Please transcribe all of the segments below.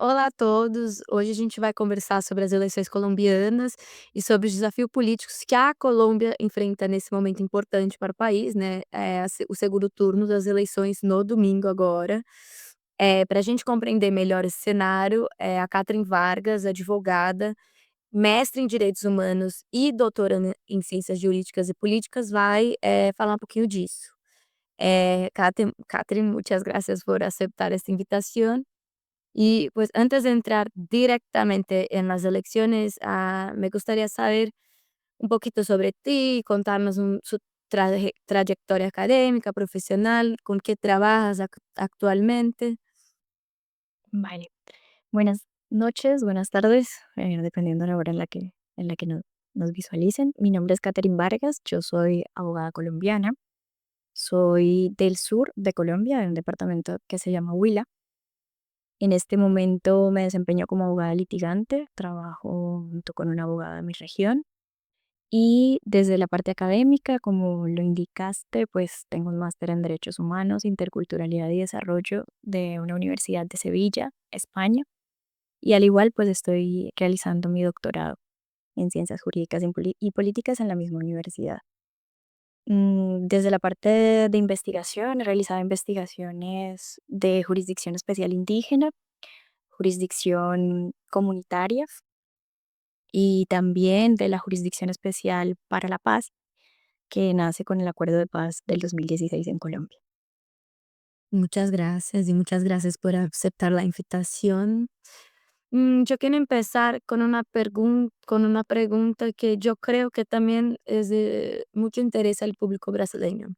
Olá a todos. Hoje a gente vai conversar sobre as eleições colombianas e sobre os desafios políticos que a Colômbia enfrenta nesse momento importante para o país, né? O segundo turno das eleições no domingo agora. Para a gente compreender melhor esse cenário, a Catherine Vargas, advogada, mestre em direitos humanos e doutora em ciências jurídicas e políticas, vai falar um pouquinho disso. Catherine, muchas gracias por aceptar esta invitación. Y pues antes de entrar directamente en las elecciones, me gustaría saber un poquito sobre ti, contarnos su trayectoria académica, profesional, con qué trabajas actualmente. Vale. Buenas noches, buenas tardes, dependiendo de la hora en la que nos visualicen. Mi nombre es Catherine Vargas, yo soy abogada colombiana, soy del sur de Colombia, de un departamento que se llama Huila. En este momento me desempeño como abogada litigante, trabajo junto con una abogada de mi región y desde la parte académica, como lo indicaste, pues tengo un máster en Derechos Humanos, Interculturalidad y Desarrollo de una universidad de Sevilla, España. Y al igual, pues estoy realizando mi doctorado en ciencias jurídicas y políticas en la misma universidad. Desde la parte de investigación, he realizado investigaciones de jurisdicción especial indígena, jurisdicción comunitaria y también de la Jurisdicción Especial para la Paz, que nace con el Acuerdo de Paz del 2016 en Colombia. Muchas gracias y muchas gracias por aceptar la invitación. Yo quiero empezar con una pregunta que yo creo que también es de mucho interés al público brasileño.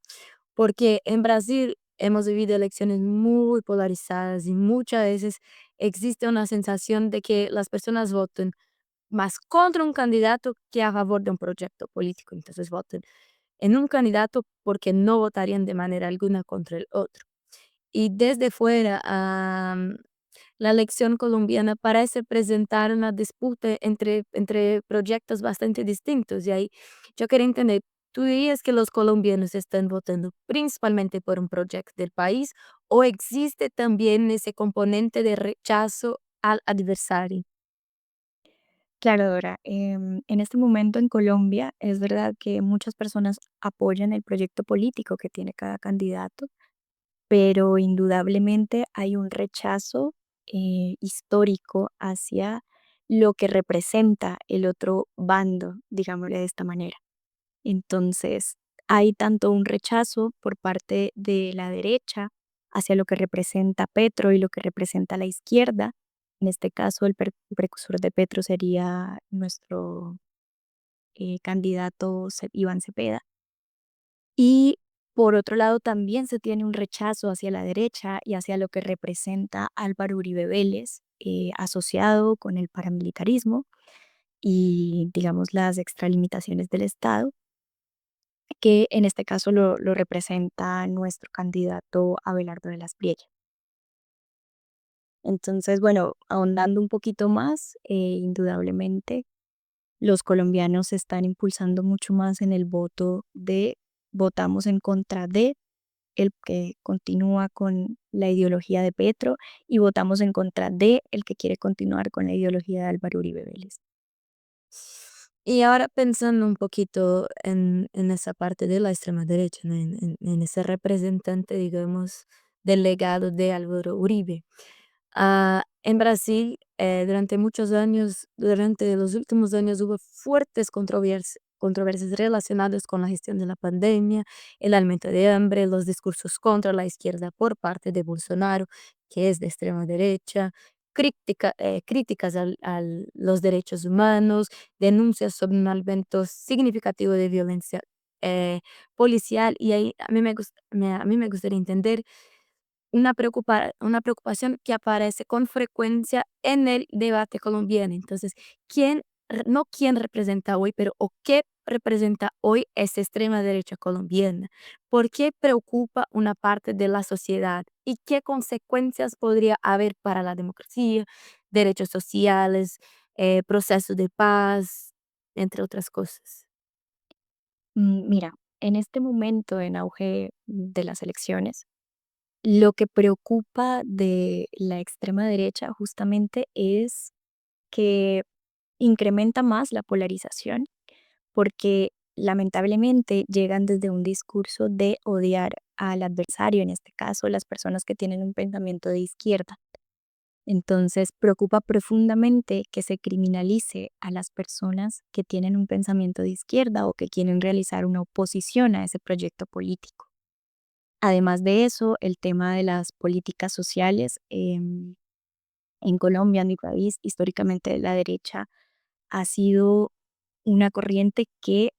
Porque en Brasil hemos vivido elecciones muy polarizadas y muchas veces existe una sensación de que las personas votan más contra un candidato que a favor de un proyecto político. Entonces votan en un candidato porque no votarían de manera alguna contra el otro. Y desde fuera, la elección colombiana parece presentar una disputa entre proyectos bastante distintos. Y ahí yo quería entender, ¿tú dirías que los colombianos están votando principalmente por un proyecto del país o existe también ese componente de rechazo al adversario? Claro, Dora, en este momento en Colombia es verdad que muchas personas apoyan el proyecto político que tiene cada candidato, pero indudablemente hay un rechazo histórico hacia lo que representa el otro bando, digámosle de esta manera. Entonces, hay tanto un rechazo por parte de la derecha hacia lo que representa Petro y lo que representa la izquierda. En este caso, el precursor de Petro sería nuestro candidato Iván Cepeda. Y por otro lado, también se tiene un rechazo hacia la derecha y hacia lo que representa Álvaro Uribe Vélez, asociado con el paramilitarismo y, digamos, las extralimitaciones del Estado, que en este caso lo representa nuestro candidato Abelardo de las Priella. Entonces, bueno, ahondando un poquito más, indudablemente los colombianos se están impulsando mucho más en el voto de votamos en contra de el que continúa con la ideología de Petro y votamos en contra de el que quiere continuar con la ideología de Álvaro Uribe Vélez. Y ahora pensando un poquito en esa parte de la extrema derecha, ¿no? En ese representante, digamos, del legado de Álvaro Uribe. En Brasil, durante muchos años, durante los últimos años, hubo fuertes controversias relacionadas con la gestión de la pandemia, el aumento de hambre, los discursos contra la izquierda por parte de Bolsonaro, que es de extrema derecha, críticas a los derechos humanos, denuncias sobre un aumento significativo de violencia policial. Y ahí a mí me gustaría entender una preocupación que aparece con frecuencia en el debate colombiano. Entonces, no quién representa hoy, pero o qué representa hoy esa extrema derecha colombiana. ¿Por qué preocupa una parte de la sociedad? ¿Y qué consecuencias podría haber para la democracia, derechos sociales, procesos de paz, entre otras cosas? Mira, en este momento en auge de las elecciones, Lo que preocupa de la extrema derecha justamente es que incrementa más la polarización porque lamentablemente llegan desde un discurso de odiar al adversario, en este caso las personas que tienen un pensamiento de izquierda. Entonces, preocupa profundamente que se criminalice a las personas que tienen un pensamiento de izquierda o que quieren realizar una oposición a ese proyecto político. Además de eso, el tema de las políticas sociales en Colombia, en mi país, históricamente la derecha ha sido una corriente que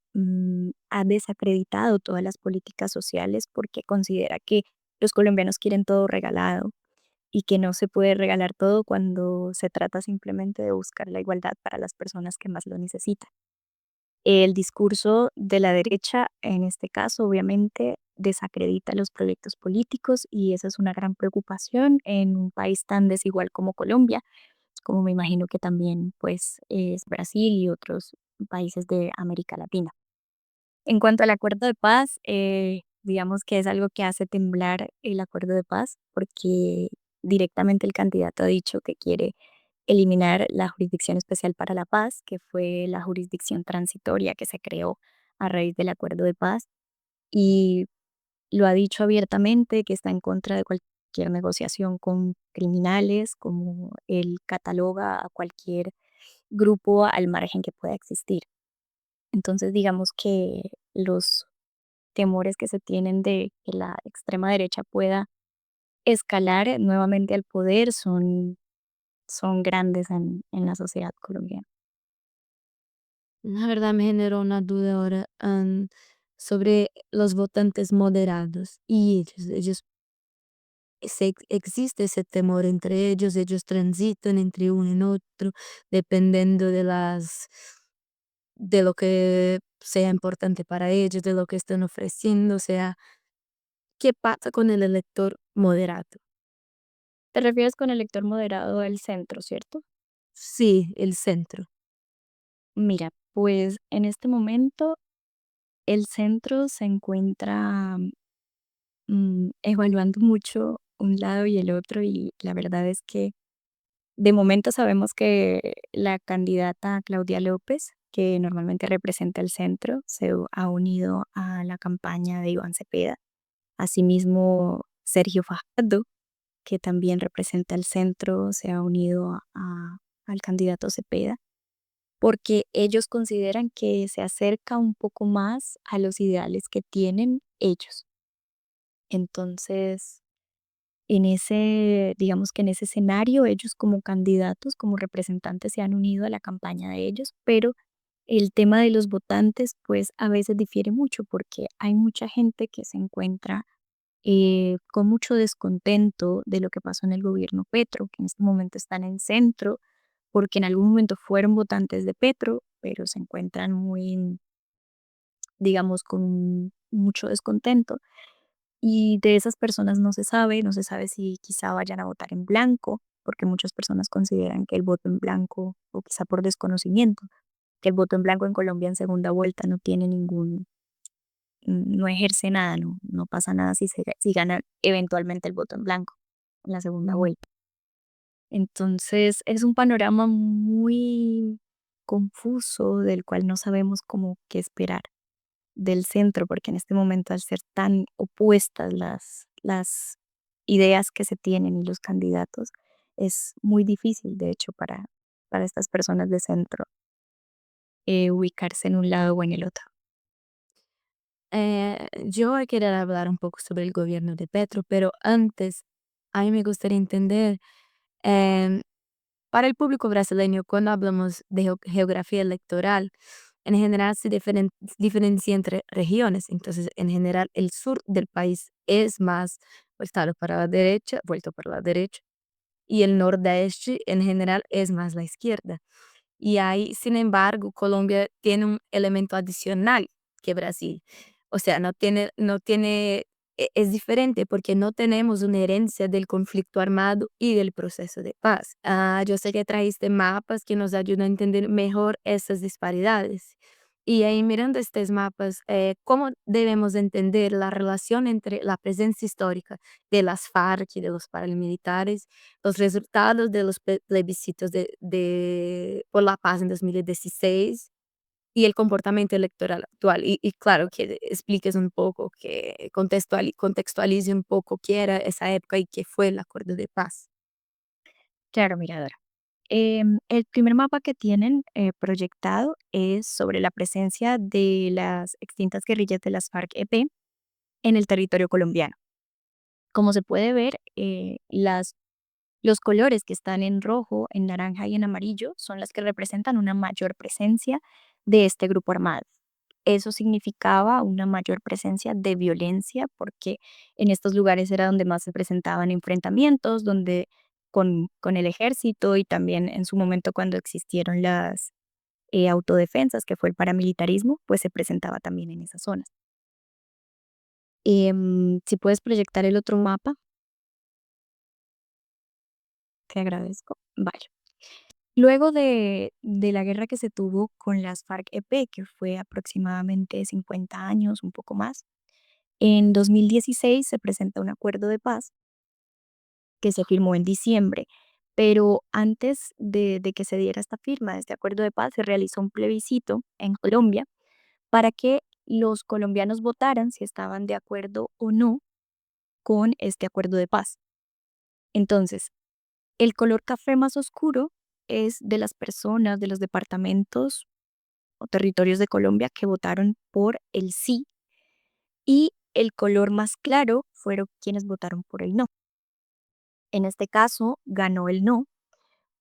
ha desacreditado todas las políticas sociales porque considera que los colombianos quieren todo regalado y que no se puede regalar todo cuando se trata simplemente de buscar la igualdad para las personas que más lo necesitan. El discurso de la derecha, en este caso, obviamente, desacredita los proyectos políticos y esa es una gran preocupación en un país tan desigual como Colombia, como me imagino que también pues es Brasil y otros países de América Latina. En cuanto al acuerdo de paz, digamos que es algo que hace temblar el acuerdo de paz porque directamente el candidato ha dicho que quiere eliminar la Jurisdicción Especial para la Paz, que fue la jurisdicción transitoria que se creó a raíz del acuerdo de paz, y lo ha dicho abiertamente que está en contra de cualquier negociación con criminales, como él cataloga a cualquier grupo al margen que pueda existir. Entonces, digamos que los temores que se tienen de que la extrema derecha pueda escalar nuevamente al poder son grandes en la sociedad colombiana. La verdad me generó una duda ahora, sobre los votantes moderados y ellos existe ese temor entre ellos transitan entre uno en otro, dependiendo de lo que sea importante para ellos, de lo que están ofreciendo, o sea, ¿qué pasa con el elector moderado? ¿Te refieres con el lector moderado del centro, cierto? Sí, el centro. Mira, pues en este momento el centro se encuentra evaluando mucho un lado y el otro y la verdad es que de momento sabemos que la candidata Claudia López, que normalmente representa el centro, ha unido a la campaña de Iván Cepeda. Asimismo, Sergio Fajardo, que también representa el centro, se ha unido al candidato Cepeda, porque ellos consideran que se acerca un poco más a los ideales que tienen ellos. Entonces, en ese, digamos que en ese escenario, ellos como candidatos, como representantes, se han unido a la campaña de ellos, pero el tema de los votantes, pues a veces difiere mucho porque hay mucha gente que se encuentra con mucho descontento de lo que pasó en el gobierno Petro, que en este momento están en centro, porque en algún momento fueron votantes de Petro, pero se encuentran muy, digamos, con mucho descontento. Y de esas personas no se sabe si quizá vayan a votar en blanco, porque muchas personas consideran que el voto en blanco, o quizá por desconocimiento, que el voto en blanco en Colombia en segunda vuelta no tiene no ejerce nada, no pasa nada si gana eventualmente el voto en blanco en la segunda Mm. vuelta. Entonces es un panorama muy confuso del cual no sabemos cómo qué esperar del centro, porque en este momento al ser tan opuestas las ideas que se tienen y los candidatos, es muy difícil, de hecho, para estas personas de centro ubicarse en un lado o en el otro. Yo voy a querer hablar un poco sobre el gobierno de Petro, pero antes, a mí me gustaría entender, em, para el público brasileño, cuando hablamos de geografía electoral, en general se diferencia entre regiones. Entonces, en general, el sur del país es más voltado para la derecha, vuelto para la derecha, y el nordeste en general es más la izquierda. Y ahí, sin embargo, Colombia tiene un elemento adicional que Brasil. O sea, es diferente porque no tenemos una herencia del conflicto armado y del proceso de paz. Yo sé que trajiste mapas que nos ayudan a entender mejor esas disparidades. Y ahí mirando estos mapas, ¿cómo debemos entender la relación entre la presencia histórica de las FARC y de los paramilitares, los resultados de los plebiscitos por la paz en 2016 y el comportamiento electoral actual? Y claro, que expliques un poco, que contextualice un poco qué era esa época y qué fue el acuerdo de paz. Claro, mira, Dora. El primer mapa que tienen proyectado es sobre la presencia de las extintas guerrillas de las FARC-EP en el territorio colombiano. Como se puede ver, los colores que están en rojo, en naranja y en amarillo son las que representan una mayor presencia de este grupo armado. Eso significaba una mayor presencia de violencia porque en estos lugares era donde más se presentaban enfrentamientos, donde con el ejército y también en su momento cuando existieron las autodefensas, que fue el paramilitarismo, pues se presentaba también en esas zonas. Si puedes proyectar el otro mapa, te agradezco. Vale. Luego de la guerra que se tuvo con las FARC-EP, que fue aproximadamente 50 años, un poco más, en 2016 se presenta un acuerdo de paz que se firmó en diciembre, pero antes de que se diera esta firma de este acuerdo de paz, se realizó un plebiscito en Colombia para que los colombianos votaran si estaban de acuerdo o no con este acuerdo de paz. Entonces, el color café más oscuro es de las personas de los departamentos o territorios de Colombia que votaron por el sí y el color más claro fueron quienes votaron por el no. En este caso ganó el no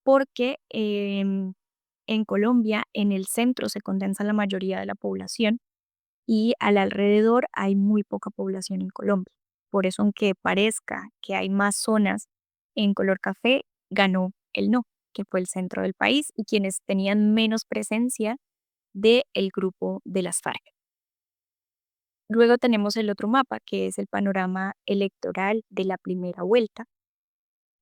porque en Colombia en el centro se condensa la mayoría de la población y al alrededor hay muy poca población en Colombia. Por eso aunque parezca que hay más zonas en color café, ganó el no, que fue el centro del país y quienes tenían menos presencia del grupo de las FARC. Luego tenemos el otro mapa, que es el panorama electoral de la primera vuelta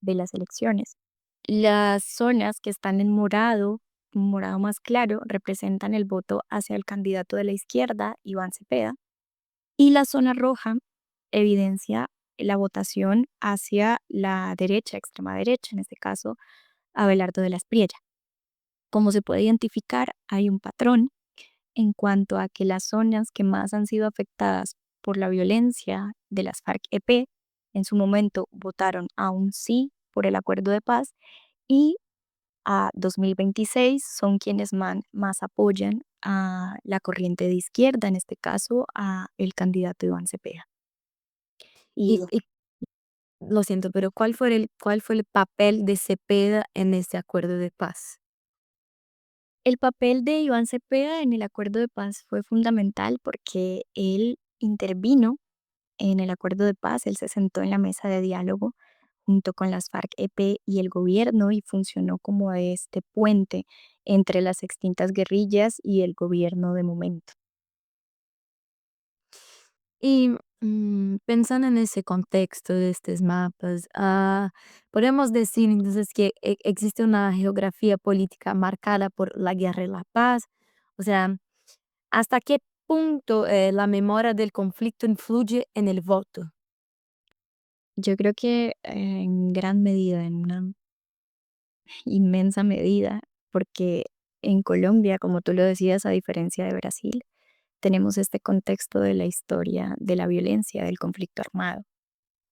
de las elecciones. Las zonas que están en morado, un morado más claro, representan el voto hacia el candidato de la izquierda, Iván Cepeda, y la zona roja evidencia la votación hacia la derecha, extrema derecha, en este caso, Abelardo de la Espriella. Como se puede identificar, hay un patrón en cuanto a que las zonas que más han sido afectadas por la violencia de las FARC-EP en su momento votaron a un sí por el acuerdo de paz y a 2026 son quienes más apoyan a la corriente de izquierda, en este caso a el candidato Iván Cepeda. Y Y lo siento, pero cuál fue el papel de Cepeda en ese acuerdo de paz? el papel de Iván Cepeda en el acuerdo de paz fue fundamental porque él intervino en el acuerdo de paz, él se sentó en la mesa de diálogo junto con las FARC-EP y el gobierno y funcionó como este puente entre las extintas guerrillas y el gobierno de momento. Y, pensando en ese contexto de estos mapas, podemos decir entonces que existe una geografía política marcada por la guerra y la paz. O sea, ¿hasta qué punto, la memoria del conflicto influye en el voto? Yo creo que en gran medida, en una inmensa medida, porque en Colombia, como tú lo decías, a diferencia de Brasil, tenemos este contexto de la historia de la violencia, del conflicto armado.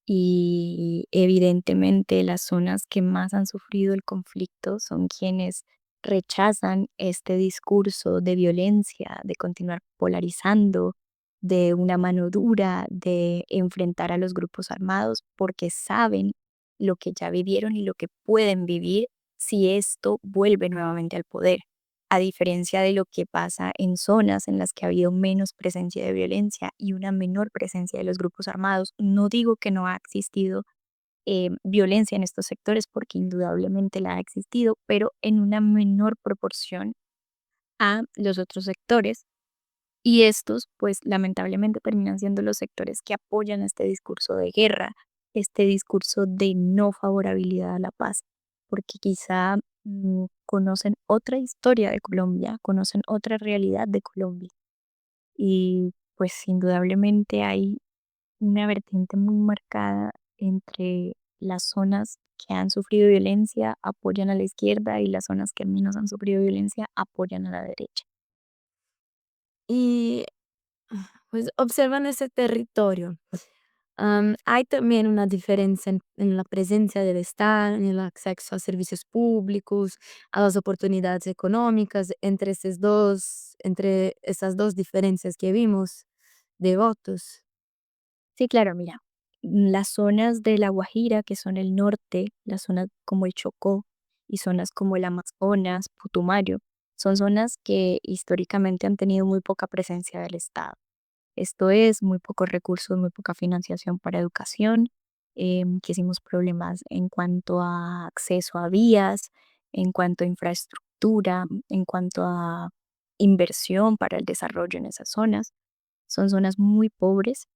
Y evidentemente las zonas que más han sufrido el conflicto son quienes rechazan este discurso de violencia, de continuar polarizando, de una mano dura, de enfrentar a los grupos armados, porque saben lo que ya vivieron y lo que pueden vivir si esto vuelve nuevamente al poder. A diferencia de lo que pasa en zonas en las que ha habido menos presencia de violencia y una menor presencia de los grupos armados, no digo que no ha existido violencia en estos sectores, porque indudablemente la ha existido, pero en una menor proporción a los otros sectores. Y estos, pues lamentablemente terminan siendo los sectores que apoyan este discurso de guerra, este discurso de no favorabilidad a la paz, porque quizá conocen otra historia de Colombia, conocen otra realidad de Colombia. Y pues indudablemente hay una vertiente muy marcada entre las zonas que han sufrido violencia apoyan a la izquierda y las zonas que menos han sufrido violencia apoyan a la derecha. Y, pues, observan ese territorio. Hay también una diferencia en la presencia del Estado, en el acceso a servicios públicos, a las oportunidades económicas entre esas 2 diferencias que vimos de votos. Sí, claro, mira, las zonas de La Guajira, que son el norte, las zonas como el Chocó y zonas como el Amazonas, Putumayo, son zonas que históricamente han tenido muy poca presencia del Estado. Esto es, muy pocos recursos, muy poca financiación para educación, muchísimos problemas en cuanto a acceso a vías, en cuanto a infraestructura, en cuanto a inversión para el desarrollo en esas zonas. Son zonas muy pobres.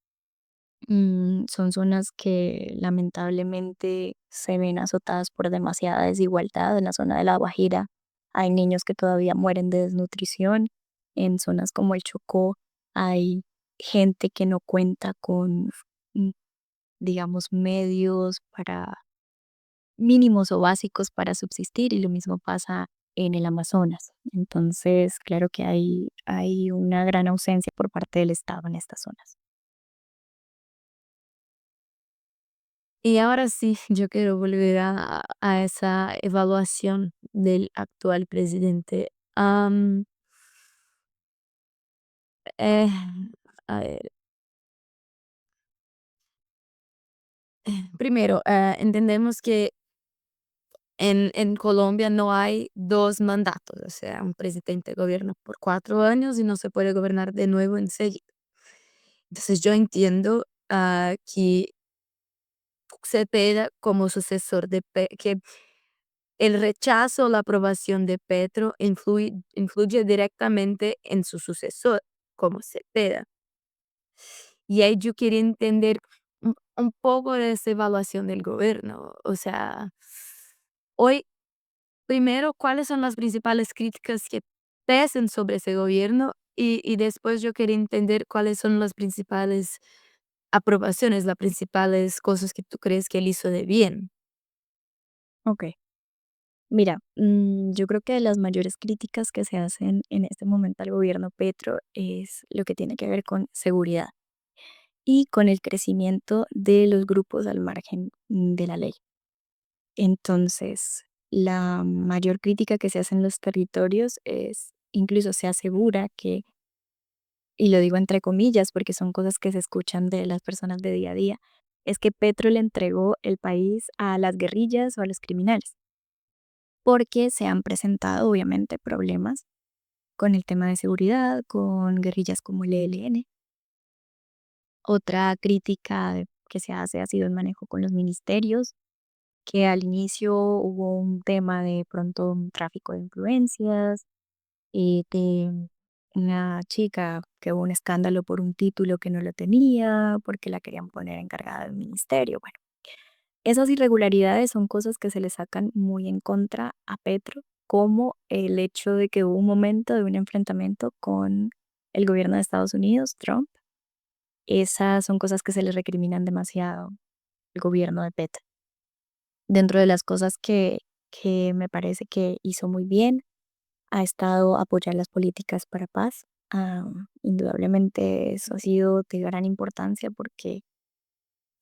Son zonas que lamentablemente se ven azotadas por demasiada desigualdad. En la zona de La Guajira hay niños que todavía mueren de desnutrición. En zonas como el Chocó hay gente que no cuenta con, mm, digamos, medios para mínimos o básicos para subsistir y lo mismo pasa en el Amazonas. Entonces, claro que hay una gran ausencia por parte del Estado en estas zonas. Y ahora sí, yo quiero volver a esa evaluación del actual presidente. Eh, a ver, primero, entendemos que en Colombia no hay 2 mandatos, o sea, un presidente gobierna por 4 años y no se puede gobernar de nuevo enseguida. Entonces, yo entiendo, que Cepeda como sucesor de que el rechazo o la aprobación de Petro influye directamente en su sucesor, como Cepeda. Y ahí yo quería entender un poco de esa evaluación del gobierno. O sea, hoy, primero, ¿cuáles son las principales críticas que pesen sobre ese gobierno? Y después yo quería entender cuáles son las principales aprobaciones, las principales cosas que tú crees que él hizo de bien. Ok. Mira, yo creo que de las mayores críticas que se hacen en este momento al gobierno Petro es lo que tiene que ver con seguridad y con el crecimiento de los grupos al margen de la ley. Entonces, la mayor crítica que se hace en los territorios es, incluso se asegura que, y lo digo entre comillas porque son cosas que se escuchan de las personas de día a día, es que Petro le entregó el país a las guerrillas o a los criminales, porque se han presentado obviamente problemas con el tema de seguridad, con guerrillas como el ELN. Otra crítica que se hace ha sido el manejo con los ministerios, que al inicio hubo un tema de pronto un tráfico de influencias, de una chica que hubo un escándalo por un título que no lo tenía, porque la querían poner encargada del ministerio. Bueno, esas irregularidades son cosas que se le sacan muy en contra a Petro, como el hecho de que hubo un momento de un enfrentamiento con el gobierno de Estados Unidos, Trump. Esas son cosas que se le recriminan demasiado al gobierno de Petro. Dentro de las cosas que me parece que hizo muy bien, ha estado apoyar las políticas para paz. Indudablemente eso ha sido de gran importancia porque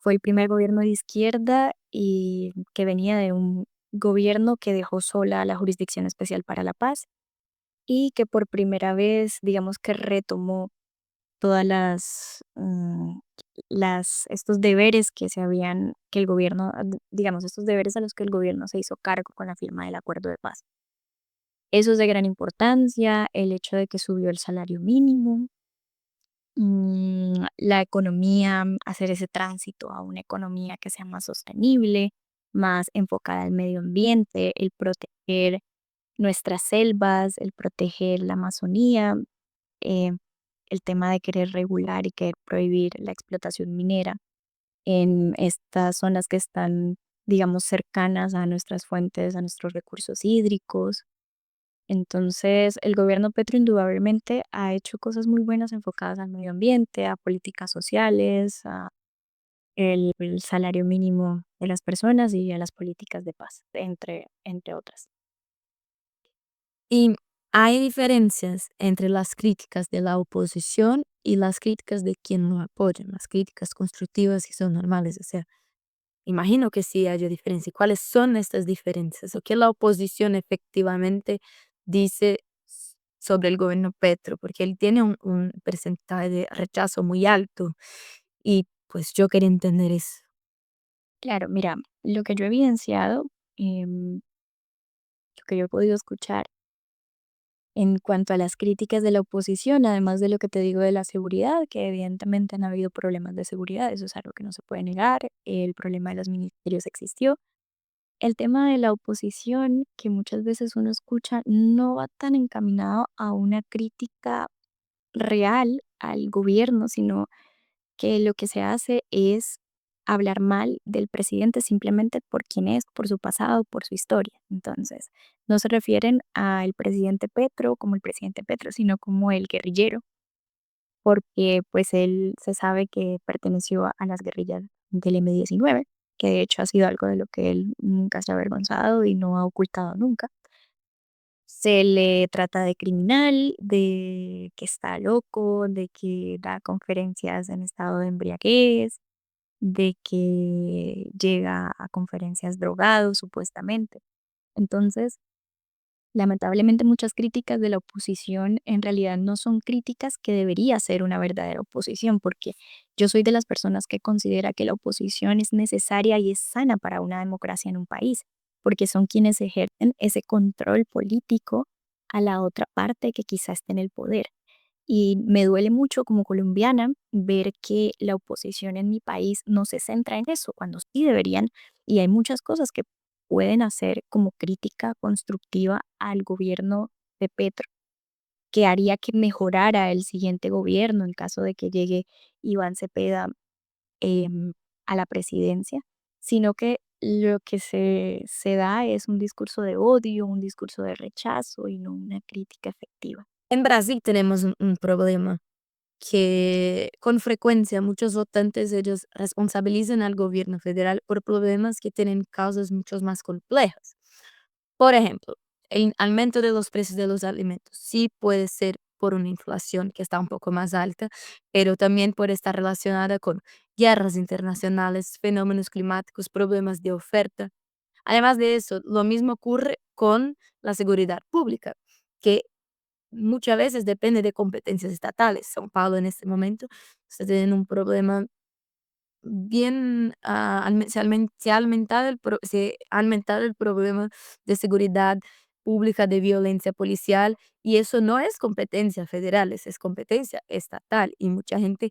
fue el primer gobierno de izquierda y que venía de un gobierno que dejó sola la Jurisdicción Especial para la Paz y que por primera vez, digamos que retomó todas estos deberes que se habían, que el gobierno, digamos, estos deberes a los que el gobierno se hizo cargo con la firma del acuerdo de paz. Eso es de gran importancia, el hecho de que subió el salario mínimo, la economía, hacer ese tránsito a una economía que sea más sostenible, más enfocada al medio ambiente, el proteger nuestras selvas, el proteger la Amazonía, eh, el tema de querer regular y querer prohibir la explotación minera en estas zonas que están, digamos, cercanas a nuestras fuentes, a nuestros recursos hídricos. Entonces, el gobierno Petro indudablemente ha hecho cosas muy buenas enfocadas al medio ambiente, a políticas sociales, a el salario mínimo de las personas y a las políticas de paz, entre otras. Y hay diferencias entre las críticas de la oposición y las críticas de quien lo apoya, las críticas constructivas y son normales. O sea, imagino que sí haya diferencia. ¿Cuáles son estas diferencias? ¿O qué la oposición efectivamente dice sobre el gobierno Petro? Porque él tiene un porcentaje de rechazo muy alto y pues yo quería entender eso. Claro, mira, lo que yo he evidenciado, lo que yo he podido escuchar en cuanto a las críticas de la oposición, además de lo que te digo de la seguridad, que evidentemente han habido problemas de seguridad, eso es algo que no se puede negar, el problema de los ministerios existió. El tema de la oposición, que muchas veces uno escucha, no va tan encaminado a una crítica real al gobierno, sino que lo que se hace es hablar mal del presidente simplemente por quién es, por su pasado, por su historia. Entonces, no se refieren al presidente Petro como el presidente Petro, sino como el guerrillero, porque pues él se sabe que perteneció a las guerrillas del M-19, que de hecho ha sido algo de lo que él nunca se ha avergonzado y no ha ocultado nunca. Se le trata de criminal, de que está loco, de que da conferencias en estado de embriaguez, de que llega a conferencias drogado, supuestamente. Entonces, lamentablemente muchas críticas de la oposición en realidad no son críticas que debería ser una verdadera oposición, porque yo soy de las personas que considera que la oposición es necesaria y es sana para una democracia en un país, porque son quienes ejercen ese control político a la otra parte que quizá esté en el poder. Y me duele mucho como colombiana ver que la oposición en mi país no se centra en eso, cuando sí deberían, y hay muchas cosas que pueden hacer como crítica constructiva al gobierno de Petro, que haría que mejorara el siguiente gobierno en caso de que llegue Iván Cepeda em, a la presidencia, sino que lo que se da es un discurso de odio, un discurso de rechazo y no una crítica efectiva. En Brasil tenemos un problema que con frecuencia muchos votantes ellos responsabilizan al gobierno federal por problemas que tienen causas mucho más complejas. Por ejemplo, el aumento de los precios de los alimentos sí puede ser por una inflación que está un poco más alta, pero también puede estar relacionada con guerras internacionales, fenómenos climáticos, problemas de oferta. Además de eso, lo mismo ocurre con la seguridad pública, que muchas veces depende de competencias estatales. São Paulo en este momento está teniendo un problema bien, se ha aumentado el problema de seguridad pública, de violencia policial, y eso no es competencia federal, es competencia estatal, y mucha gente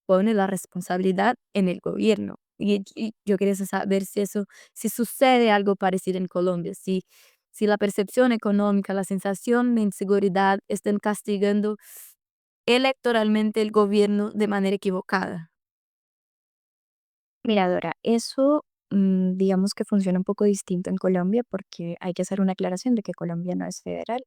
pone la responsabilidad en el gobierno. Y yo quería saber si sucede algo parecido en Colombia, si la percepción económica, la sensación de inseguridad están castigando electoralmente el gobierno de manera equivocada. Mira, Dora, eso digamos que funciona un poco distinto en Colombia porque hay que hacer una aclaración de que Colombia no es federal.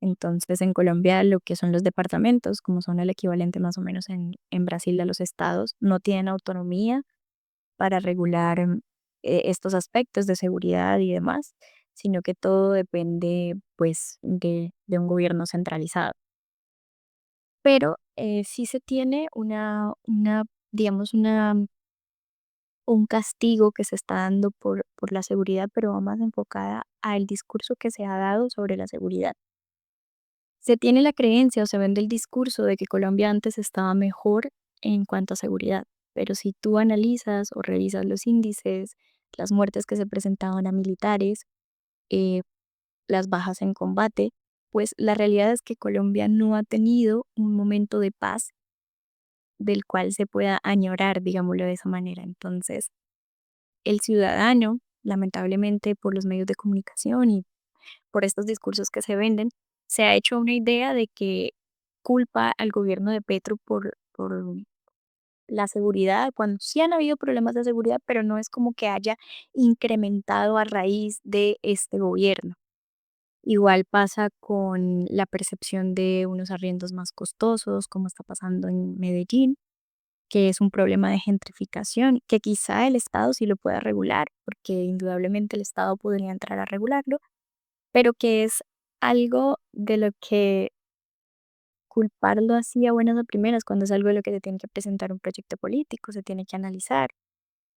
Entonces, en Colombia lo que son los departamentos, como son el equivalente más o menos en Brasil a los estados, no tienen autonomía para regular estos aspectos de seguridad y demás, sino que todo depende pues de un gobierno centralizado. Pero sí se tiene digamos, un castigo que se está dando por la seguridad, pero va más enfocada al discurso que se ha dado sobre la seguridad. Se tiene la creencia o se vende el discurso de que Colombia antes estaba mejor en cuanto a seguridad, pero si tú analizas o revisas los índices, las muertes que se presentaban a militares, eh, las bajas en combate, pues la realidad es que Colombia no ha tenido un momento de paz del cual se pueda añorar, digámoslo de esa manera. Entonces, el ciudadano, lamentablemente por los medios de comunicación y por estos discursos que se venden, se ha hecho una idea de que culpa al gobierno de Petro por la seguridad, cuando sí han habido problemas de seguridad, pero no es como que haya incrementado a raíz de este gobierno. Igual pasa con la percepción de unos arriendos más costosos, como está pasando en Medellín, que es un problema de gentrificación, que quizá el Estado sí lo pueda regular, porque indudablemente el Estado podría entrar a regularlo, pero que es algo de lo que culparlo así a buenas a primeras, cuando es algo de lo que se tiene que presentar un proyecto político, se tiene que analizar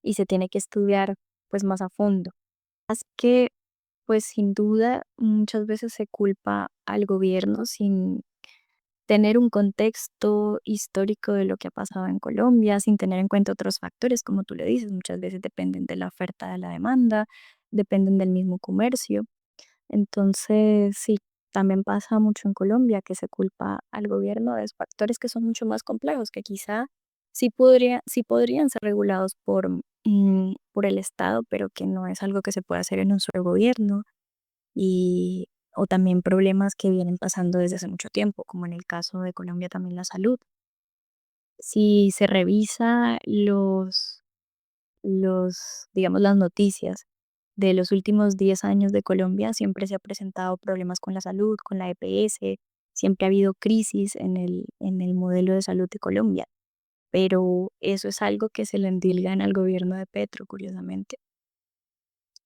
y se tiene que estudiar pues más a fondo. Es que pues sin duda muchas veces se culpa al gobierno sin tener un contexto histórico de lo que ha pasado en Colombia, sin tener en cuenta otros factores, como tú le dices, muchas veces dependen de la oferta de la demanda, dependen del mismo comercio. Entonces, sí, también pasa mucho en Colombia que se culpa al gobierno de factores que son mucho más complejos, que quizá sí podrían ser regulados por el Estado, pero que no es algo que se pueda hacer en un solo gobierno y o también problemas que vienen pasando desde hace mucho tiempo, como en el caso de Colombia también la salud. Si se revisa digamos, las noticias de los últimos 10 años de Colombia, siempre se ha presentado problemas con la salud, con la EPS, siempre ha habido crisis en el modelo de salud de Colombia, pero eso es algo que se le endilgan al gobierno de Petro, curiosamente.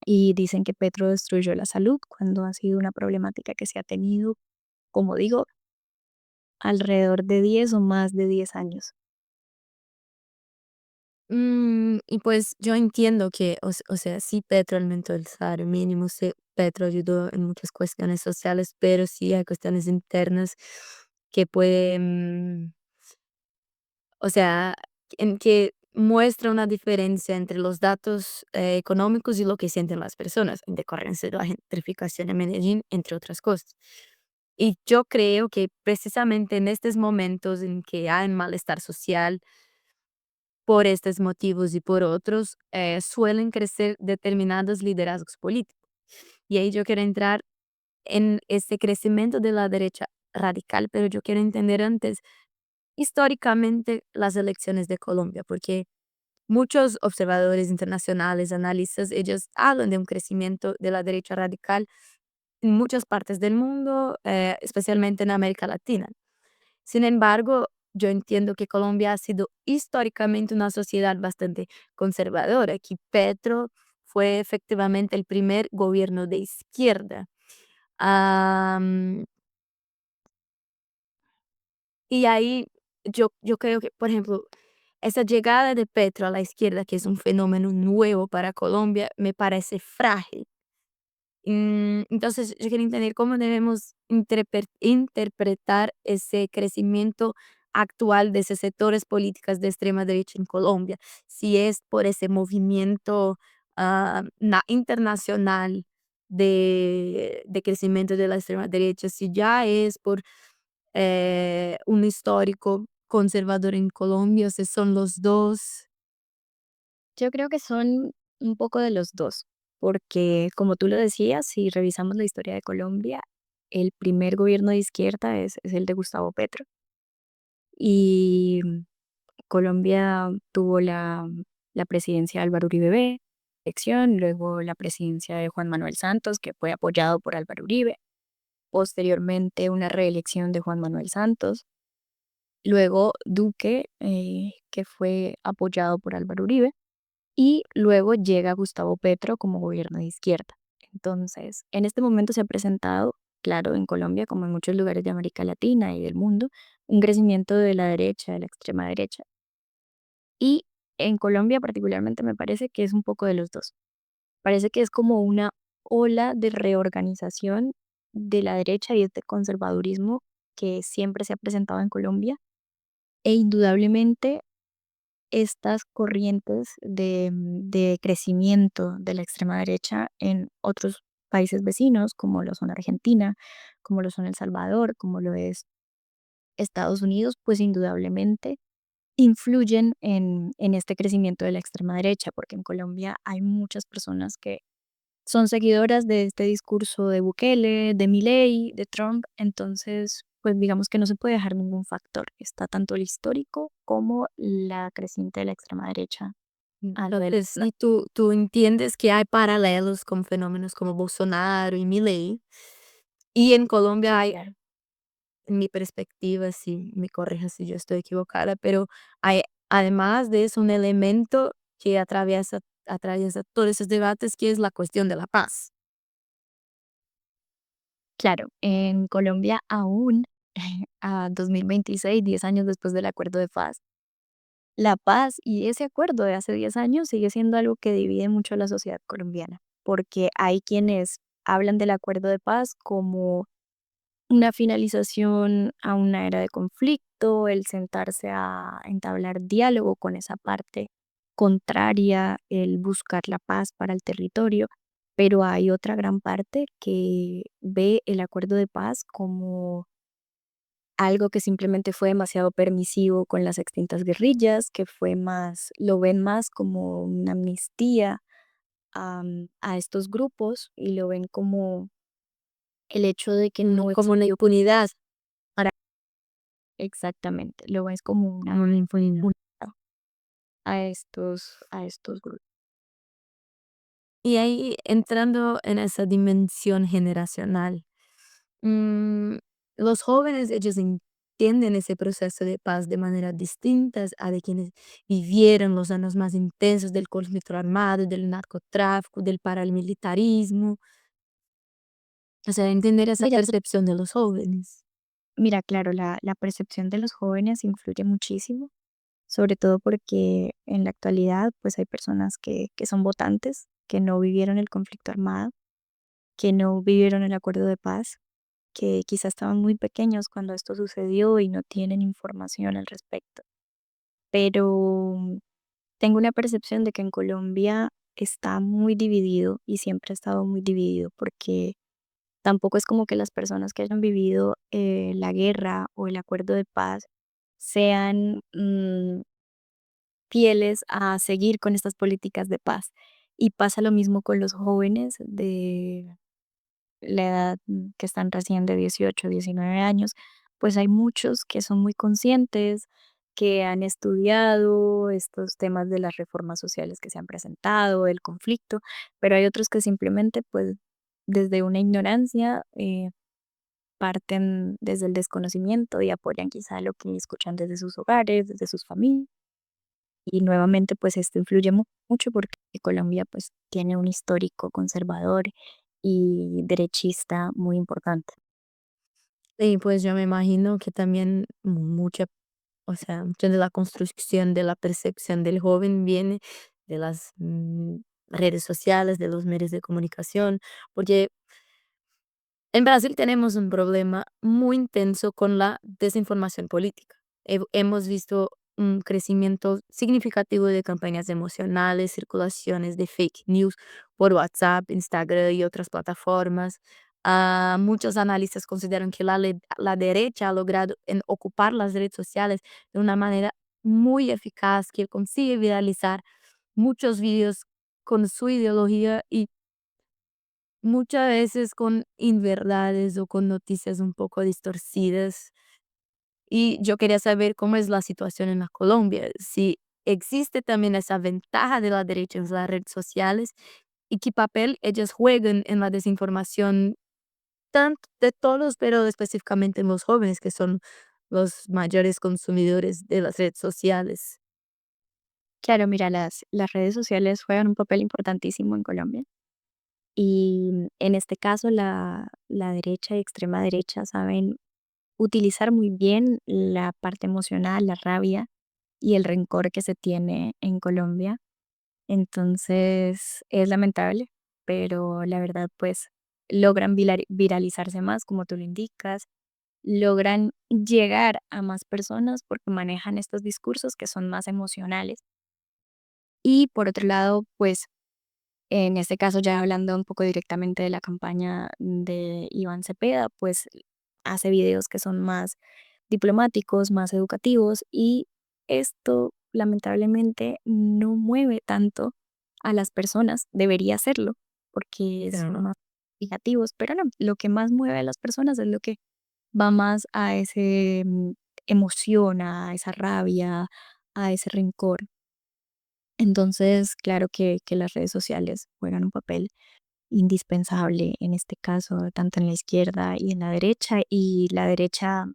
Y dicen que Petro destruyó la salud cuando ha sido una problemática que se ha tenido, como digo, alrededor de 10 o más de 10 años. Y pues yo entiendo que, o sea, sí, Petro aumentó el salario mínimo, sí, Petro ayudó en muchas cuestiones sociales, pero sí hay cuestiones internas que pueden, o sea, en que muestra una diferencia entre los datos económicos y lo que sienten las personas en decorrencia de la gentrificación en Medellín, entre otras cosas. Y yo creo que precisamente en estos momentos en que hay malestar social, por estos motivos y por otros, suelen crecer determinados liderazgos políticos. Y ahí yo quiero entrar en este crecimiento de la derecha radical, pero yo quiero entender antes históricamente las elecciones de Colombia, porque muchos observadores internacionales, analistas, ellos hablan de un crecimiento de la derecha radical en muchas partes del mundo, especialmente en América Latina. Sin embargo, yo entiendo que Colombia ha sido históricamente una sociedad bastante conservadora, que Petro fue efectivamente el primer gobierno de izquierda. Am, y ahí yo creo que, por ejemplo, esa llegada de Petro a la izquierda, que es un fenómeno nuevo para Colombia, me parece frágil. Entonces, yo quiero entender cómo debemos interpretar ese crecimiento actual de esos sectores políticas de extrema derecha en Colombia. Si es por ese movimiento internacional de crecimiento de la extrema derecha, si ya es por un histórico conservador en Colombia, si son los dos. Yo creo que son un poco de los 2 porque como tú lo decías, si revisamos la historia de Colombia, el primer gobierno de izquierda es el de Gustavo Petro. Y Colombia tuvo la presidencia de Álvaro Uribe elección, luego la presidencia de Juan Manuel Santos, que fue apoyado por Álvaro Uribe, posteriormente una reelección de Juan Manuel Santos, luego Duque, que fue apoyado por Álvaro Uribe, y luego llega Gustavo Petro como gobierno de izquierda. Entonces, en este momento se ha presentado, claro, en Colombia, como en muchos lugares de América Latina y del mundo, un crecimiento de la derecha, de la extrema derecha. Y en Colombia particularmente me parece que es un poco de los dos. Parece que es como una ola de reorganización de la derecha y este conservadurismo que siempre se ha presentado en Colombia. E indudablemente estas corrientes de crecimiento de la extrema derecha en otros países vecinos, como lo son Argentina, como lo son El Salvador, como lo es Estados Unidos, pues indudablemente influyen en este crecimiento de la extrema derecha, porque en Colombia hay muchas personas que son seguidoras de este discurso de Bukele, de Milei, de Trump, entonces, pues digamos que no se puede dejar ningún factor. Está tanto el histórico como la creciente de la extrema derecha a nivel Entonces, nacional. si tú entiendes que hay paralelos con fenómenos como Bolsonaro y Milei, Y en Colombia hay, Claro. en mi perspectiva, si me corrija si yo estoy equivocada, pero hay, además de eso, un elemento que atraviesa todos esos debates, que es la cuestión de la paz. Claro, en Colombia aún, a 2026, 10 años después del acuerdo de paz, la paz y ese acuerdo de hace 10 años sigue siendo algo que divide mucho a la sociedad colombiana, porque hay quienes hablan del acuerdo de paz como una finalización a una era de conflicto, el sentarse a entablar diálogo con esa parte contraria, el buscar la paz para el territorio, pero hay otra gran parte que ve el acuerdo de paz como algo que simplemente fue demasiado permisivo con las extintas guerrillas, que fue más, lo ven más como una amnistía a estos grupos y lo ven como el hecho de que no Como una existió. impunidad, Exactamente, lo ves como como una una impunidad. vulnerabilidad a estos grupos. Y ahí entrando en esa dimensión generacional, mm, los jóvenes, ellos entienden ese proceso de paz de maneras distintas a de quienes vivieron los años más intensos del conflicto armado, del narcotráfico, del paramilitarismo. O sea, entender esa Mira, percepción de los jóvenes. mira, claro, la percepción de los jóvenes influye muchísimo, sobre todo porque en la actualidad pues hay personas que son votantes, que no vivieron el conflicto armado, que no vivieron el acuerdo de paz, que quizás estaban muy pequeños cuando esto sucedió y no tienen información al respecto. Pero tengo una percepción de que en Colombia está muy dividido y siempre ha estado muy dividido porque tampoco es como que las personas que hayan vivido la guerra o el acuerdo de paz sean fieles a seguir con estas políticas de paz. Y pasa lo mismo con los jóvenes de la edad que están recién de 18, 19 años, pues hay muchos que son muy conscientes, que han estudiado estos temas de las reformas sociales que se han presentado, el conflicto, pero hay otros que simplemente, pues, desde una ignorancia, parten desde el desconocimiento y apoyan quizá lo que escuchan desde sus hogares, desde sus familias. Y nuevamente, pues esto influye mucho porque Colombia pues tiene un histórico conservador y derechista muy importante. Y pues yo me imagino que también mucha, o sea, mucha de la construcción de la percepción del joven viene de las redes sociales, de los medios de comunicación, porque en Brasil tenemos un problema muy intenso con la desinformación política. Hemos visto un crecimiento significativo de campañas emocionales, circulaciones de fake news por WhatsApp, Instagram y otras plataformas. Muchos analistas consideran que la derecha ha logrado ocupar las redes sociales de una manera muy eficaz, que consigue viralizar muchos videos con su ideología y muchas veces con inverdades o con noticias un poco distorcidas. Y yo quería saber cómo es la situación en la Colombia, si existe también esa ventaja de la derecha en las redes sociales y qué papel ellas juegan en la desinformación, tanto de todos, pero específicamente en los jóvenes, que son los mayores consumidores de las redes sociales. Claro, mira, las redes sociales juegan un papel importantísimo en Colombia y en este caso la derecha y extrema derecha saben utilizar muy bien la parte emocional, la rabia y el rencor que se tiene en Colombia. Entonces es lamentable, pero la verdad pues logran viralizarse más, como tú lo indicas, logran llegar a más personas porque manejan estos discursos que son más emocionales. Y por otro lado, pues en este caso ya hablando un poco directamente de la campaña de Iván Cepeda, pues hace videos que son más diplomáticos, más educativos y esto lamentablemente no mueve tanto a las personas, debería hacerlo porque Pero son no. más fijativos, pero no, lo que más mueve a las personas es lo que va más a ese emoción, a esa rabia, a ese rencor. Entonces, claro que las redes sociales juegan un papel. indispensable en este caso, tanto en la izquierda y en la derecha, y la derecha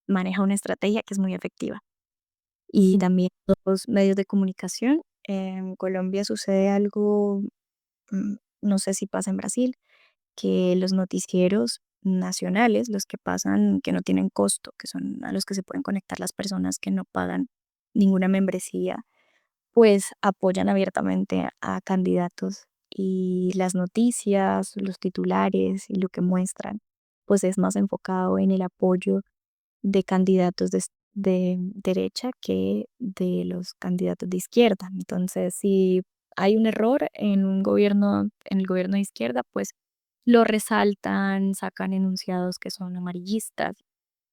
maneja una estrategia que es muy efectiva. Y también los medios de comunicación. En Colombia sucede algo, no sé si pasa en Brasil, que los noticieros nacionales, los que pasan, que no tienen costo, que son a los que se pueden conectar las personas que no pagan ninguna membresía, pues apoyan abiertamente a candidatos y las noticias, los titulares y lo que muestran, pues es más enfocado en el apoyo de candidatos de derecha que de los candidatos de izquierda. Entonces, si hay un error en un gobierno, en el gobierno de izquierda, pues lo resaltan, sacan enunciados que son amarillistas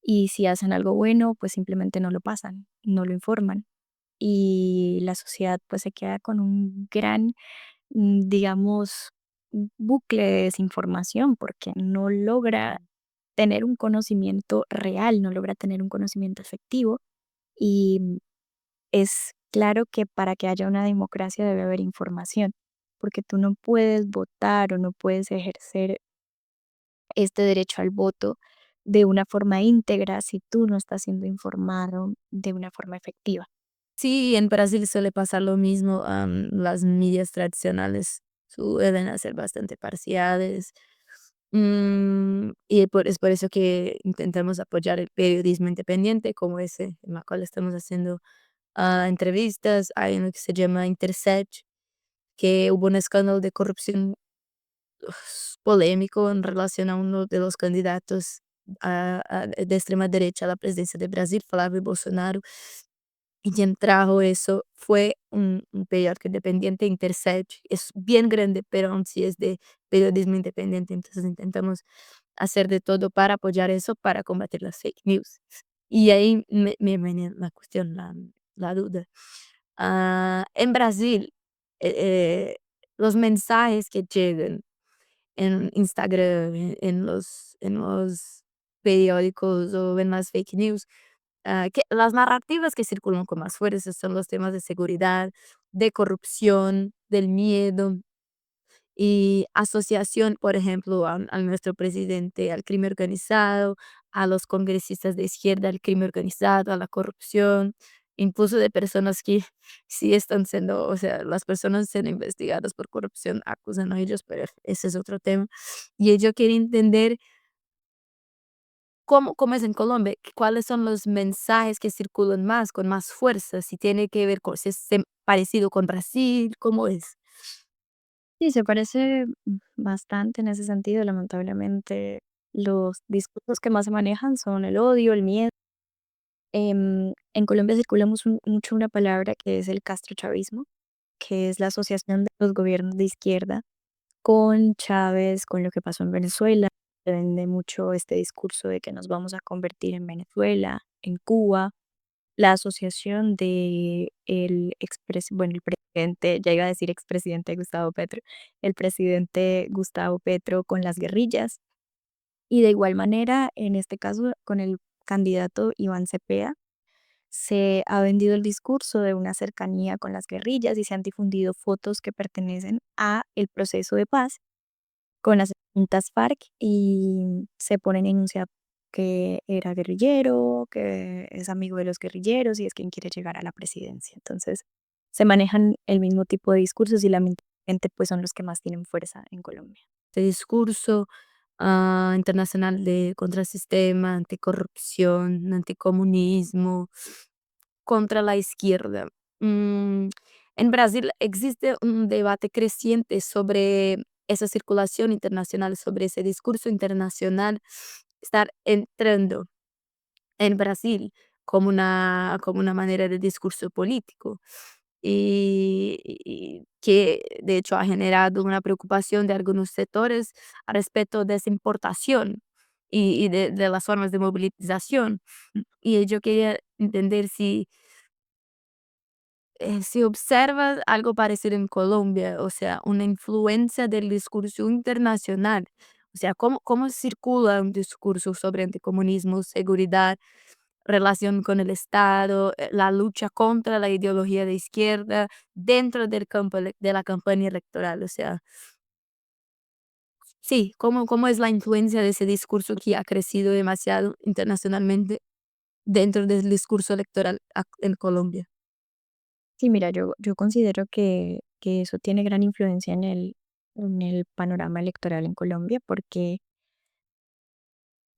y si hacen algo bueno, pues simplemente no lo pasan, no lo informan. Y la sociedad pues se queda con un gran, digamos, bucle de desinformación porque no logra tener un conocimiento real, no logra tener un conocimiento efectivo y es claro que para que haya una democracia debe haber información, porque tú no puedes votar o no puedes ejercer este derecho al voto de una forma íntegra si tú no estás siendo informado de una forma efectiva. Sí, en Brasil suele pasar lo mismo, las medias tradicionales suelen ser bastante parciales, y es por eso que intentamos apoyar el periodismo independiente como ese en la cual estamos haciendo, entrevistas. Hay uno que se llama Intercept, que hubo un escándalo de corrupción polémico en relación a uno de los candidatos de extrema derecha a la presidencia de Brasil, Flávio Bolsonaro. Y quien trajo eso fue un periódico independiente, Intercept. Es bien grande, pero aún sí es de periodismo independiente. Entonces intentamos hacer de todo para apoyar eso, para combatir las fake news. Y ahí me viene la cuestión, la duda. En Brasil, eh, eh, los mensajes que llegan en Instagram, en los periódicos o en las fake news, que las narrativas que circulan con más fuerza son los temas de seguridad, de corrupción, del miedo y asociación, por ejemplo, a nuestro presidente al crimen organizado, a los congresistas de izquierda al crimen organizado, a la corrupción, incluso de personas que sí están siendo, o sea, las personas siendo investigadas por corrupción acusan a ellos, pero ese es otro tema. Y yo quiero entender cómo es en Colombia, cuáles son los mensajes que circulan más, con más fuerza, si tiene que ver con, si es parecido con Brasil, ¿cómo es? Sí, se parece bastante en ese sentido, lamentablemente. Los discursos que más se manejan son el odio, el miedo. En Colombia circulamos mucho una palabra que es el castrochavismo, que es la asociación de los gobiernos de izquierda con Chávez, con lo que pasó en Venezuela. Se vende mucho este discurso de que nos vamos a convertir en Venezuela, en Cuba. La asociación de bueno, el presidente, ya iba a decir expresidente Gustavo Petro, el presidente Gustavo Petro con las guerrillas. Y de igual manera, en este caso, con el candidato Iván Cepeda, se ha vendido el discurso de una cercanía con las guerrillas y se han difundido fotos que pertenecen a el proceso de paz con las distintas FARC y se pone en enunciado que era guerrillero, que es amigo de los guerrilleros y es quien quiere llegar a la presidencia. Entonces, se manejan el mismo tipo de discursos y lamentablemente pues son los que más tienen fuerza en Colombia. Este discurso internacional de contrasistema, anticorrupción, anticomunismo, contra la izquierda. Mm, en Brasil existe un debate creciente sobre esa circulación internacional, sobre ese discurso internacional estar entrando en Brasil como una manera de discurso político y que de hecho ha generado una preocupación de algunos sectores a respecto de esa importación y de las formas de movilización. Y yo quería entender si observas algo parecido en Colombia, o sea, una influencia del discurso internacional, o sea, cómo circula un discurso sobre anticomunismo, seguridad, relación con el Estado, la lucha contra la ideología de izquierda dentro del campo de la campaña electoral, o sea. Sí, ¿cómo es la influencia de ese discurso que ha crecido demasiado internacionalmente dentro del discurso electoral en Colombia? Sí, mira, yo considero que eso tiene gran influencia en el panorama electoral en Colombia, porque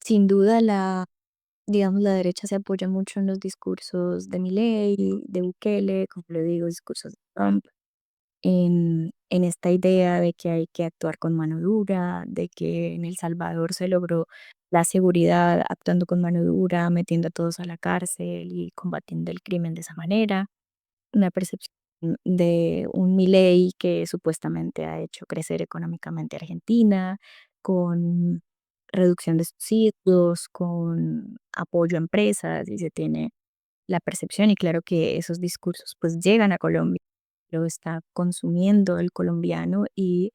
sin duda digamos, la derecha se apoya mucho en los discursos de Milei, de Bukele, como le digo, discursos de Trump, en esta idea de que hay que actuar con mano dura, de que en El Salvador se logró la seguridad actuando con mano dura, metiendo a todos a la cárcel y combatiendo el crimen de esa manera. Una percepción de un Milei que supuestamente ha hecho crecer económicamente a Argentina, con reducción de subsidios, con apoyo a empresas, y se tiene la percepción, y claro que esos discursos pues llegan a Colombia, lo está consumiendo el colombiano y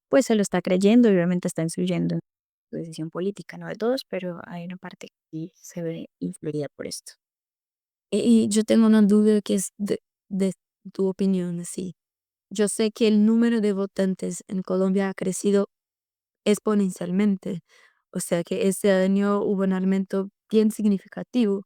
pues se lo está creyendo y obviamente está influyendo en su decisión política, no de todos, pero hay una parte que sí se ve influida por esto. Y yo tengo una duda que es de tu opinión, así. Yo sé que el número de votantes en Colombia ha crecido exponencialmente, o sea que este año hubo un aumento bien significativo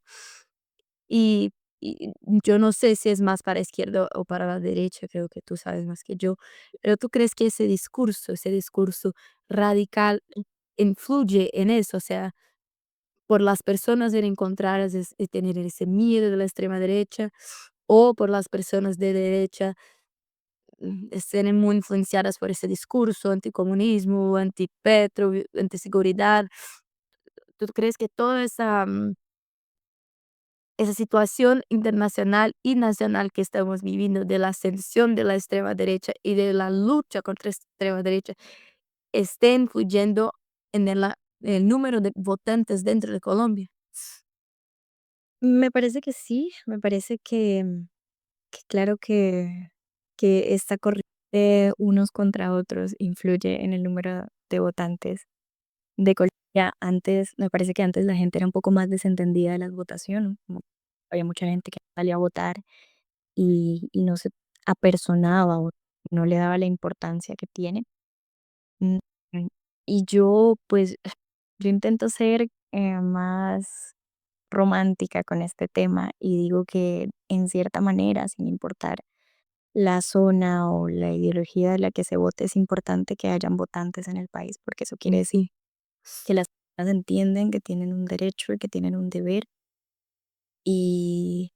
y, y yo no sé si es más para izquierda o para la derecha, creo que tú sabes más que yo, pero ¿tú crees que ese discurso radical influye en eso? O sea, por las personas en encontrar, tener ese miedo de la extrema derecha o por las personas de derecha estén muy influenciadas por ese discurso anticomunismo, antipetro, antiseguridad. ¿Tú crees que toda esa situación internacional y nacional que estamos viviendo de la ascensión de la extrema derecha y de la lucha contra la extrema derecha esté influyendo en el número de votantes dentro de Colombia? Me parece que sí, me parece que claro que esta corriente unos contra otros influye en el número de votantes de Colombia. Antes, me parece que antes la gente era un poco más desentendida de las votaciones, como había mucha gente que salía a votar y no se apersonaba o no le daba la importancia que tiene. Mm, y yo, pues, yo intento ser más romántica con este tema y digo que en cierta manera, sin importar la zona o la ideología de la que se vote, es importante que hayan votantes en el país, porque eso quiere decir Sí. que las personas entienden que tienen un derecho y que tienen un deber. Y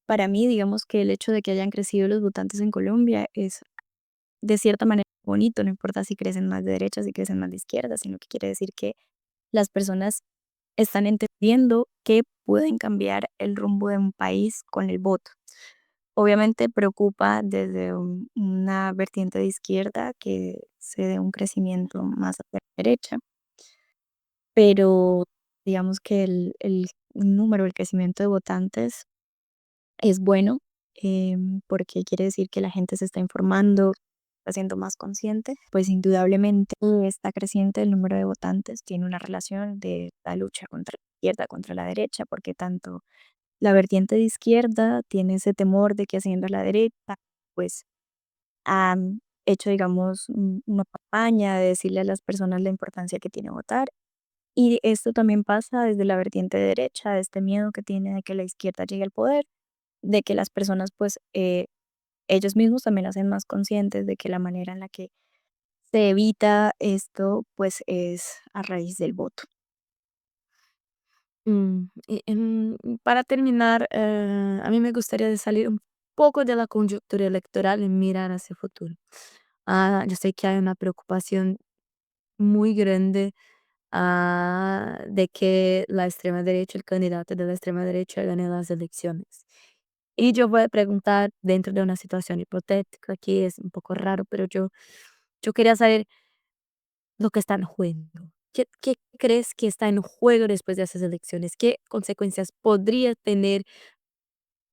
para mí, digamos que el hecho de que hayan crecido los votantes en Colombia es de cierta manera bonito, no importa si crecen más de derecha, si crecen más de izquierda, sino que quiere decir que las personas están entendiendo que pueden cambiar el rumbo de un país con el voto. Obviamente preocupa desde una vertiente de izquierda que se dé un crecimiento más hacia la derecha, pero digamos que el número, el crecimiento de votantes es bueno, porque quiere decir que la gente se está informando, está siendo más consciente, pues indudablemente está creciente el número de votantes, tiene una relación de la lucha contra la izquierda, contra la derecha, porque tanto la vertiente de izquierda tiene ese temor de que haciendo la derecha, pues han hecho, digamos, una campaña de decirle a las personas la importancia que tiene votar. Y esto también pasa desde la vertiente de derecha, de este miedo que tiene de que la izquierda llegue al poder, de que las personas, pues, ellos mismos también hacen más conscientes de que la manera en la que se evita esto, pues, es a raíz del voto. Para terminar, a mí me gustaría de salir un poco de la coyuntura electoral y mirar hacia el futuro. Yo sé que hay una preocupación muy grande de que la extrema derecha, el candidato de la extrema derecha gane las elecciones. Y yo voy a preguntar dentro de una situación hipotética, que es un poco raro, pero yo quería saber lo que está en juego. ¿Qué crees que está en juego después de esas elecciones? ¿Qué consecuencias podría tener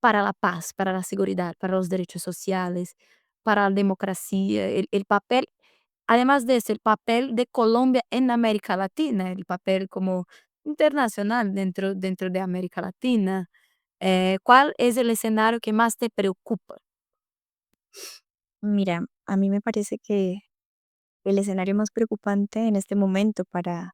para la paz, para la seguridad, para los derechos sociales, para la democracia? El papel, además de eso, el papel de Colombia en América Latina, el papel como internacional dentro de América Latina. ¿Cuál es el escenario que más te preocupa? Mira, a mí me parece que el escenario más preocupante en este momento para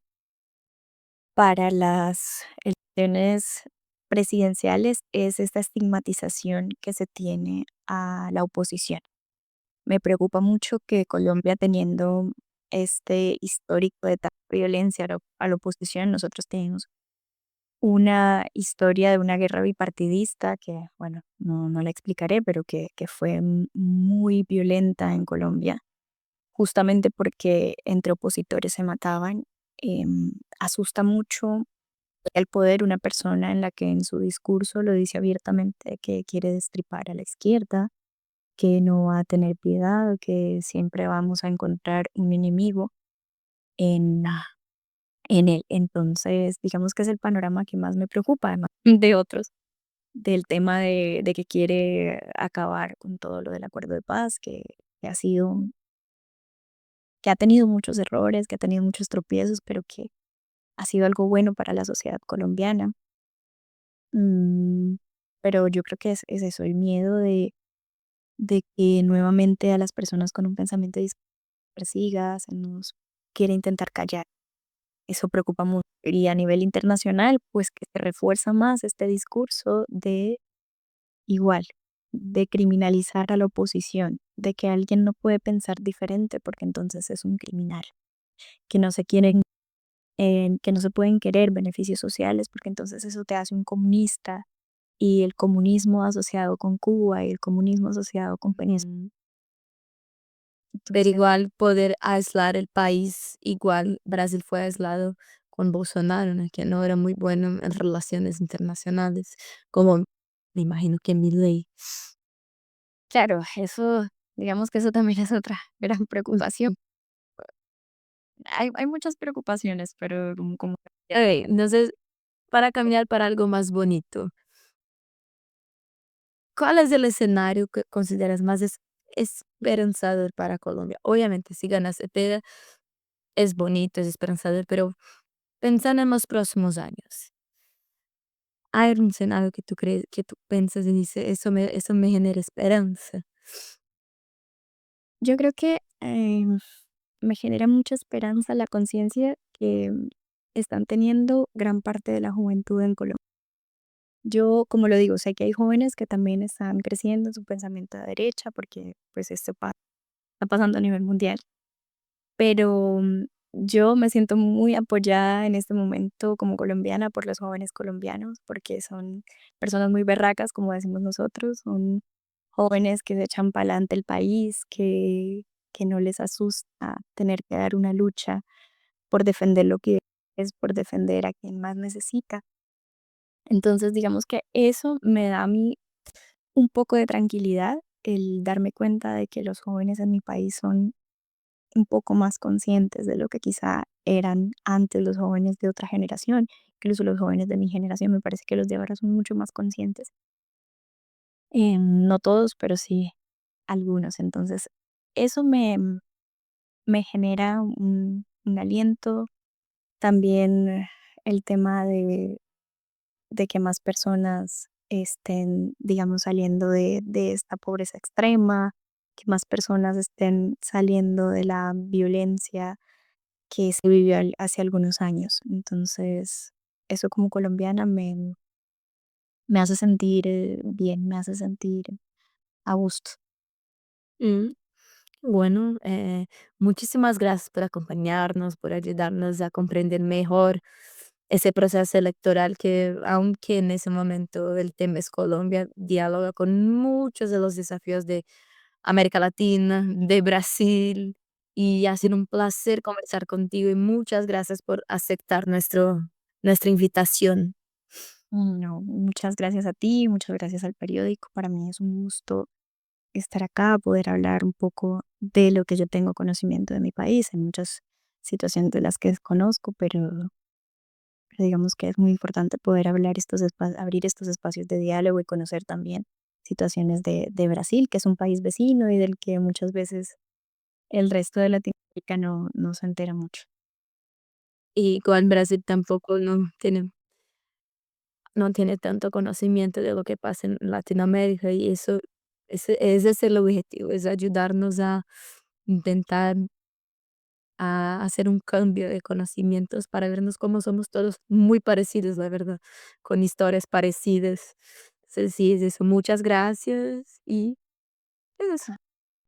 las elecciones presidenciales es esta estigmatización que se tiene a la oposición. Me preocupa mucho que Colombia, teniendo este histórico de tanta violencia a la oposición, nosotros tenemos una historia de una guerra bipartidista que, bueno, no la explicaré, pero que fue muy violenta en Colombia, justamente porque entre opositores se mataban. Asusta mucho el poder una persona en la que en su discurso lo dice abiertamente que quiere destripar a la izquierda, que no va a tener piedad, que siempre vamos a encontrar un enemigo en, en él. Entonces, digamos que es el panorama que más me preocupa, además de otros, del tema de que quiere acabar con todo lo del acuerdo de paz, que ha sido, que ha tenido muchos errores, que ha tenido muchos tropiezos, pero que ha sido algo bueno para la sociedad colombiana. Mm, pero yo creo que es eso, el miedo de que nuevamente a las personas con un pensamiento persiga, se nos quiere intentar callar. Eso preocupa mucho. Y a nivel internacional, pues que se refuerza más este discurso de igual, de criminalizar a la oposición, de que alguien no puede pensar diferente porque entonces es un criminal, que no se quieren, que no se pueden querer beneficios sociales porque entonces eso te hace un comunista, y el comunismo asociado con Cuba y el comunismo asociado con Venezuela. Ujú. Pero Entonces, igual poder aislar el país, igual Brasil fue aislado con Bolsonaro, ¿no? Que no era muy bueno en relaciones internacionales, como me imagino que Milei. claro, eso, digamos que eso también es otra gran preocupación. Hay muchas preocupaciones, pero como ya Okey, entonces, para cambiar para algo más bonito, ¿cuál es el escenario que consideras más esperanzador para Colombia? Obviamente, si gana Cepeda es bonito, es esperanzador, pero pensando en los próximos años, ¿hay un escenario que tú crees que tú piensas y dices: eso me genera esperanza"? yo creo que, me genera mucha esperanza la conciencia que están teniendo gran parte de la juventud en Colombia. Yo, como lo digo, sé que hay jóvenes que también están creciendo en su pensamiento de derecha, porque, pues, esto está pasando a nivel mundial. Pero, yo me siento muy apoyada en este momento como colombiana por los jóvenes colombianos, porque son personas muy berracas, como decimos nosotros, son jóvenes que se echan para adelante el país, que no les asusta tener que dar una lucha por defender lo que es, por defender a quien más necesita. Entonces, digamos que eso me da a mí un poco de tranquilidad, el darme cuenta de que los jóvenes en mi país son un poco más conscientes de lo que quizá eran antes los jóvenes de otra generación. Incluso los jóvenes de mi generación, me parece que los de ahora son mucho más conscientes. No todos, pero sí algunos. Entonces, eso me genera un aliento. También el tema de que más personas estén, digamos, saliendo de esta pobreza extrema, que más personas estén saliendo de la violencia que se vivió hace algunos años. Entonces, eso como colombiana me hace sentir bien, me hace sentir a gusto. Mm. Bueno, muchísimas gracias por acompañarnos, por ayudarnos a comprender mejor ese proceso electoral que, aunque en ese momento el tema es Colombia, dialoga con muchos de los desafíos de América Latina, de Brasil, y ha sido un placer conversar contigo y muchas gracias por aceptar nuestra invitación. No, muchas gracias a ti, muchas gracias al periódico. Para mí es un gusto estar acá, poder hablar un poco de lo que yo tengo conocimiento de mi país. Hay muchas situaciones de las que desconozco, pero digamos que es muy importante poder hablar abrir estos espacios de diálogo y conocer también situaciones de Brasil, que es un país vecino y del que muchas veces el resto de Latinoamérica no se entera mucho. Y con Brasil tampoco no tiene tanto conocimiento de lo que pasa en Latinoamérica y eso ese es el objetivo, es ayudarnos a intentar a hacer un cambio de conocimientos para vernos cómo somos todos muy parecidos, la verdad, con historias parecidas. Sí, sí, es eso. Muchas gracias y es eso.